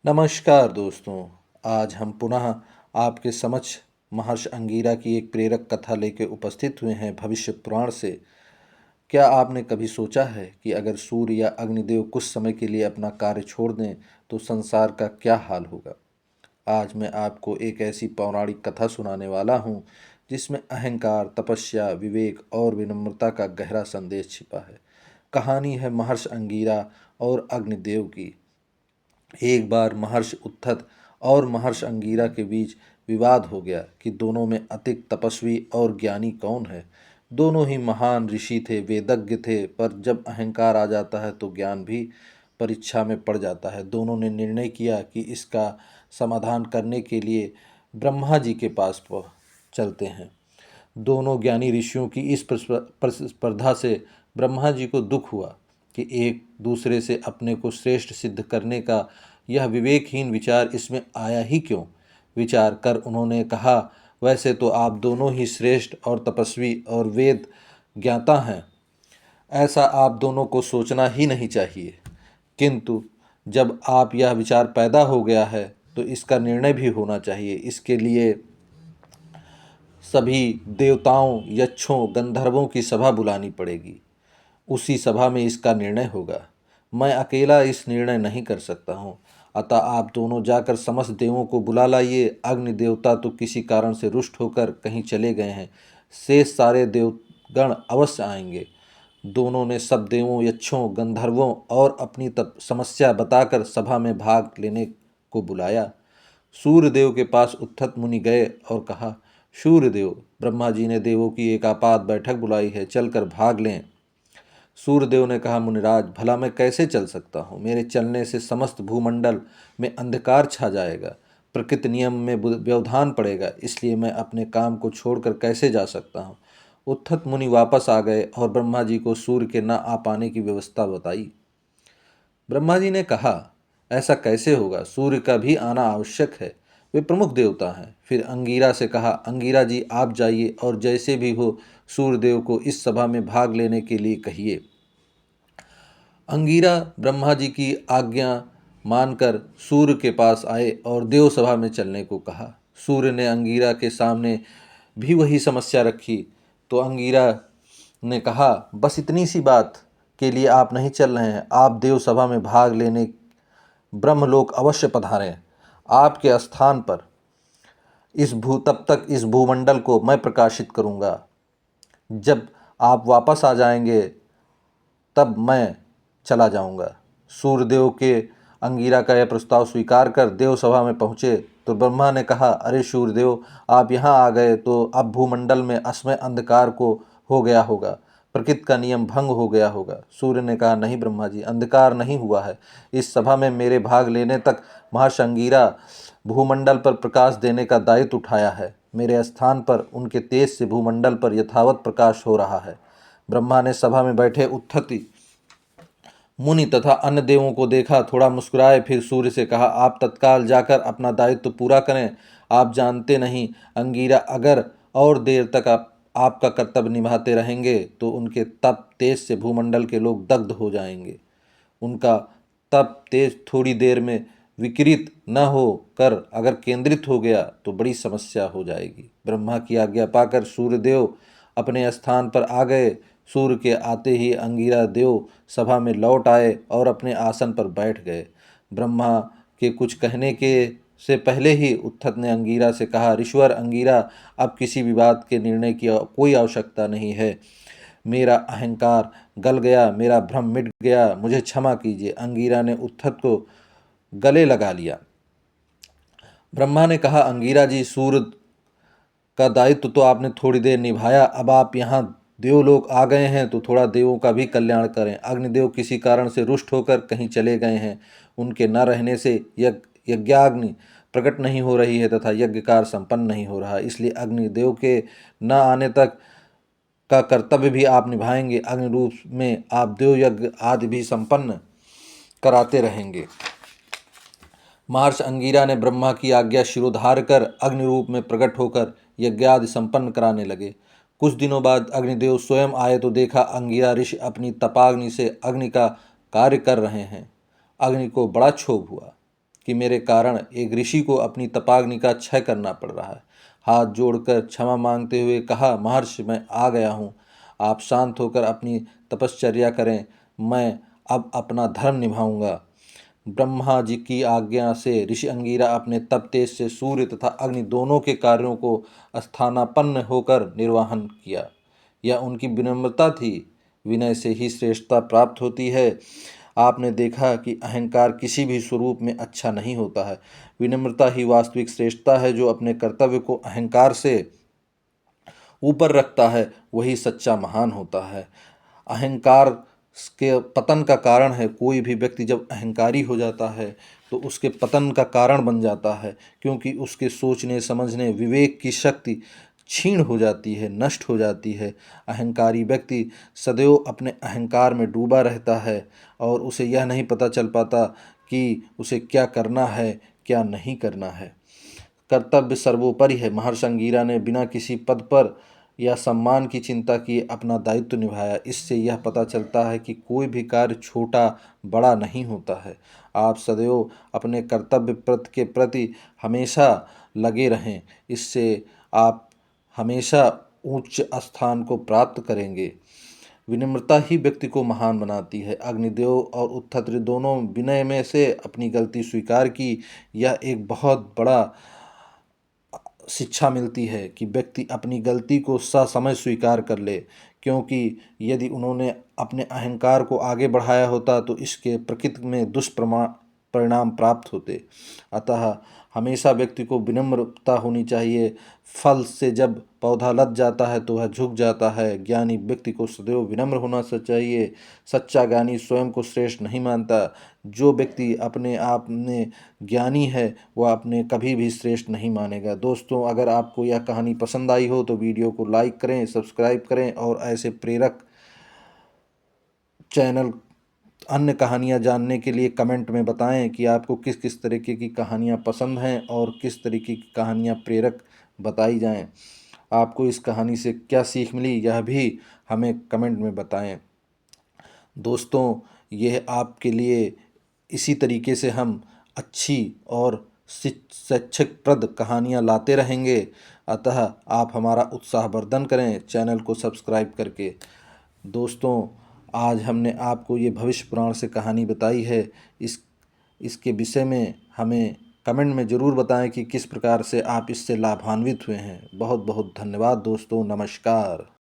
नमस्कार दोस्तों। आज हम पुनः आपके समक्ष महर्षि अंगीरा की एक प्रेरक कथा लेकर उपस्थित हुए हैं भविष्य पुराण से। क्या आपने कभी सोचा है कि अगर सूर्य या अग्निदेव कुछ समय के लिए अपना कार्य छोड़ दें तो संसार का क्या हाल होगा। आज मैं आपको एक ऐसी पौराणिक कथा सुनाने वाला हूँ जिसमें अहंकार, तपस्या, विवेक और विनम्रता का गहरा संदेश छिपा है। कहानी है महर्षि अंगीरा और अग्निदेव की। एक बार महर्षि उत्थत और महर्षि अंगीरा के बीच विवाद हो गया कि दोनों में अधिक तपस्वी और ज्ञानी कौन है। दोनों ही महान ऋषि थे, वेदज्ञ थे, पर जब अहंकार आ जाता है तो ज्ञान भी परीक्षा में पड़ जाता है। दोनों ने निर्णय किया कि इसका समाधान करने के लिए ब्रह्मा जी के पास चलते हैं। दोनों ज्ञानी ऋषियों की इस प्रतिस्पर्धा से ब्रह्मा जी को दुख हुआ कि एक दूसरे से अपने को श्रेष्ठ सिद्ध करने का यह विवेकहीन विचार इसमें आया ही क्यों। विचार कर उन्होंने कहा, वैसे तो आप दोनों ही श्रेष्ठ और तपस्वी और वेद ज्ञाता हैं, ऐसा आप दोनों को सोचना ही नहीं चाहिए। किंतु जब आप यह विचार पैदा हो गया है तो इसका निर्णय भी होना चाहिए। इसके लिए सभी देवताओं, यक्षों, गंधर्वों की सभा बुलानी पड़ेगी। उसी सभा में इसका निर्णय होगा। मैं अकेला इस निर्णय नहीं कर सकता हूँ, अतः आप दोनों जाकर समस्त देवों को बुला लाइए। अग्नि देवता तो किसी कारण से रुष्ट होकर कहीं चले गए हैं, शेष सारे देवगण अवश्य आएंगे। दोनों ने सब देवों, यक्षों, गंधर्वों और अपनी समस्या बताकर सभा में भाग लेने को बुलाया। सूर्यदेव के पास उत्थत मुनि गए और कहा, सूर्यदेव, ब्रह्मा जी ने देवों की एक आपात बैठक बुलाई है, चलकर भाग लें। सूर्यदेव ने कहा, मुनिराज, भला मैं कैसे चल सकता हूँ। मेरे चलने से समस्त भूमंडल में अंधकार छा जाएगा, प्रकृति नियम में व्यवधान पड़ेगा, इसलिए मैं अपने काम को छोड़कर कैसे जा सकता हूँ। उत्थत मुनि वापस आ गए और ब्रह्मा जी को सूर्य के न आ पाने की व्यवस्था बताई। ब्रह्मा जी ने कहा, ऐसा कैसे होगा, सूर्य का भी आना आवश्यक है, वे प्रमुख देवता हैं। फिर अंगीरा से कहा, अंगीरा जी आप जाइए और जैसे भी हो सूर्यदेव को इस सभा में भाग लेने के लिए कहिए। अंगीरा ब्रह्मा जी की आज्ञा मानकर सूर्य के पास आए और देव सभा में चलने को कहा। सूर्य ने अंगीरा के सामने भी वही समस्या रखी तो अंगीरा ने कहा, बस इतनी सी बात के लिए आप नहीं चल रहे हैं। आप देव सभा में भाग लेने ब्रह्मलोक अवश्य पधारें। आपके स्थान पर तब तक इस भूमंडल को मैं प्रकाशित करूंगा। जब आप वापस आ जाएंगे तब मैं चला जाऊंगा। सूर्यदेव के अंगीरा का यह प्रस्ताव स्वीकार कर देव सभा में पहुँचे तो ब्रह्मा ने कहा, अरे सूर्यदेव, आप यहाँ आ गए तो अब भूमंडल में असमय अंधकार को हो गया होगा, प्रकृति का नियम भंग हो गया होगा। सूर्य ने कहा, नहीं ब्रह्मा जी, अंधकार नहीं हुआ है। इस सभा में मेरे भाग लेने तक महर्षि अंगीरा भूमंडल पर प्रकाश देने का दायित्व उठाया है। मेरे स्थान पर उनके तेज से भूमंडल पर यथावत प्रकाश हो रहा है। ब्रह्मा ने सभा में बैठे उत्थति मुनि तथा अन्य देवों को देखा, थोड़ा मुस्कुराए, फिर सूर्य से कहा, आप तत्काल जाकर अपना दायित्व पूरा करें। आप जानते नहीं अंगीरा, अगर और देर तक आपका कर्तव्य निभाते रहेंगे तो उनके तप तेज से भूमंडल के लोग दग्ध हो जाएंगे। उनका तप तेज थोड़ी देर में विकृत न हो कर अगर केंद्रित हो गया तो बड़ी समस्या हो जाएगी। ब्रह्मा की आज्ञा पाकर सूर्यदेव अपने स्थान पर आ गए। सूर्य के आते ही अंगीरा देव सभा में लौट आए और अपने आसन पर बैठ गए। ब्रह्मा के कुछ कहने के से पहले ही उत्थत ने अंगीरा से कहा, ऋषवर अंगीरा, अब किसी विवाद के निर्णय की कोई आवश्यकता नहीं है। मेरा अहंकार गल गया, मेरा भ्रम मिट गया, मुझे क्षमा कीजिए। अंगीरा ने उत्थत को गले लगा लिया। ब्रह्मा ने कहा, अंगीरा जी, सूर्य का दायित्व तो आपने थोड़ी देर निभाया, अब आप यहाँ देवलोक आ गए हैं तो थोड़ा देवों का भी कल्याण करें। अग्निदेव किसी कारण से रुष्ट होकर कहीं चले गए हैं, उनके न रहने से यज्ञाग्नि प्रकट नहीं हो रही है तथा यज्ञ कार्य संपन्न नहीं हो रहा, इसलिए अग्निदेव के न आने तक का कर्तव्य भी आप निभाएंगे। अग्नि रूप में आप देव यज्ञ आदि भी संपन्न कराते रहेंगे। महर्षि अंगीरा ने ब्रह्मा की आज्ञा शिरोधार्य कर अग्नि रूप में प्रकट होकर यज्ञादि संपन्न कराने लगे। कुछ दिनों बाद अग्निदेव स्वयं आए तो देखा अंगीरा ऋषि अपनी तपाग्नि से अग्नि का कार्य कर रहे हैं। अग्नि को बड़ा क्षोभ हुआ कि मेरे कारण एक ऋषि को अपनी तपाग्नि का क्षय करना पड़ रहा है। हाथ जोड़कर क्षमा मांगते हुए कहा, महर्षि मैं आ गया हूँ, आप शांत होकर अपनी तपश्चर्या करें, मैं अब अपना धर्म निभाऊंगा। ब्रह्मा जी की आज्ञा से ऋषि अंगिरा अपने तप तेज से सूर्य तथा अग्नि दोनों के कार्यों को स्थानापन्न होकर निर्वहन किया। यह उनकी विनम्रता थी। विनय से ही श्रेष्ठता प्राप्त होती है। आपने देखा कि अहंकार किसी भी स्वरूप में अच्छा नहीं होता है। विनम्रता ही वास्तविक श्रेष्ठता है। जो अपने कर्तव्य को अहंकार से ऊपर रखता है वही सच्चा महान होता है। अहंकार के पतन का कारण है। कोई भी व्यक्ति जब अहंकारी हो जाता है तो उसके पतन का कारण बन जाता है, क्योंकि उसके सोचने समझने विवेक की शक्ति क्षीण हो जाती है, नष्ट हो जाती है। अहंकारी व्यक्ति सदैव अपने अहंकार में डूबा रहता है और उसे यह नहीं पता चल पाता कि उसे क्या करना है, क्या नहीं करना है। कर्तव्य सर्वोपरि है। महर्षि अंगिरा ने बिना किसी पद पर या सम्मान की चिंता किए अपना दायित्व निभाया। इससे यह पता चलता है कि कोई भी कार्य छोटा बड़ा नहीं होता है। आप सदैव अपने कर्तव्य प्रति के प्रति हमेशा लगे रहें। इससे आप हमेशा उच्च स्थान को प्राप्त करेंगे। विनम्रता ही व्यक्ति को महान बनाती है। अग्निदेव और उत्तत्र दोनों विनय में से अपनी गलती स्वीकार की। यह एक बहुत बड़ा शिक्षा मिलती है कि व्यक्ति अपनी गलती को ससमय स्वीकार कर ले, क्योंकि यदि उन्होंने अपने अहंकार को आगे बढ़ाया होता तो इसके प्रकृति में दुष्परिणाम प्राप्त होते। अतः हमेशा व्यक्ति को विनम्रता होनी चाहिए। फल से जब पौधा लद जाता है तो वह झुक जाता है। ज्ञानी व्यक्ति को सदैव विनम्र होना चाहिए। सच्चा ज्ञानी स्वयं को श्रेष्ठ नहीं मानता। जो व्यक्ति अपने आप में ज्ञानी है वह अपने कभी भी श्रेष्ठ नहीं मानेगा। दोस्तों, अगर आपको यह कहानी पसंद आई हो तो वीडियो को लाइक करें, सब्सक्राइब करें और ऐसे प्रेरक चैनल अन्य कहानियाँ जानने के लिए कमेंट में बताएं कि आपको किस किस तरीके की कहानियाँ पसंद हैं और किस तरीके की कहानियाँ प्रेरक बताई जाएं। आपको इस कहानी से क्या सीख मिली यह भी हमें कमेंट में बताएं। दोस्तों, यह आपके लिए इसी तरीके से हम अच्छी और शैक्षिकप्रद कहानियाँ लाते रहेंगे। अतः आप हमारा उत्साहवर्धन करें चैनल को सब्सक्राइब करके। दोस्तों, आज हमने आपको ये भविष्य पुराण से कहानी बताई है। इसके विषय में हमें कमेंट में ज़रूर बताएं कि किस प्रकार से आप इससे लाभान्वित हुए हैं। बहुत बहुत धन्यवाद दोस्तों। नमस्कार।